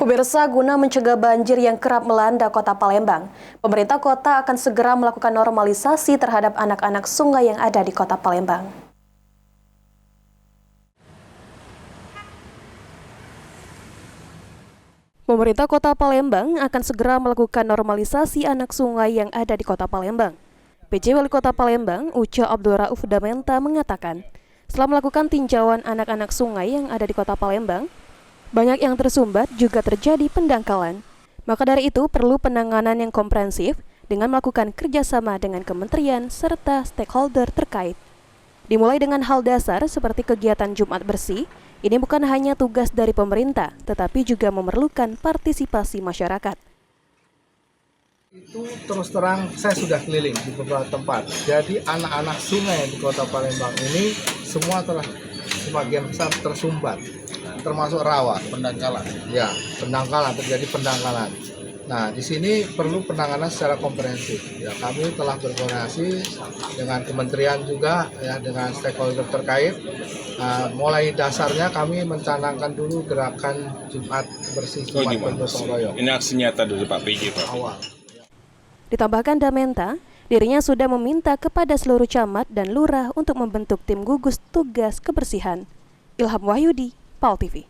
Pemirsa, guna mencegah banjir yang kerap melanda kota Palembang, pemerintah kota akan segera melakukan normalisasi terhadap anak-anak sungai yang ada di kota Palembang. Pemerintah kota Palembang akan segera melakukan normalisasi anak sungai yang ada di kota Palembang. PJ Wali Kota Palembang, Uca Abdul Rauf Damenta mengatakan, setelah melakukan tinjauan anak-anak sungai yang ada di kota Palembang, banyak yang tersumbat juga terjadi pendangkalan. Maka dari itu perlu penanganan yang komprehensif dengan melakukan kerjasama dengan kementerian serta stakeholder terkait. Dimulai dengan hal dasar seperti kegiatan Jumat Bersih, ini bukan hanya tugas dari pemerintah, tetapi juga memerlukan partisipasi masyarakat. Itu terus terang saya sudah keliling di beberapa tempat. Jadi anak-anak sungai di kota Palembang ini semua telah sebagian besar tersumbat, termasuk rawa, pendangkalan. Ya, pendangkalan, terjadi pendangkalan. Nah, di sini perlu penanganan secara komprehensif. Ya, kami telah berkoordinasi dengan kementerian juga, ya, dengan stakeholder terkait. Mulai dasarnya kami mencanangkan dulu gerakan Jumat Bersih, Jumat Bergotong Royong. Ini aksi nyata dari Pak PJ, Pak. Awal. Ditambahkan Damenta, dirinya sudah meminta kepada seluruh camat dan lurah untuk membentuk tim gugus tugas kebersihan. Ilham Wahyudi, PAL TV.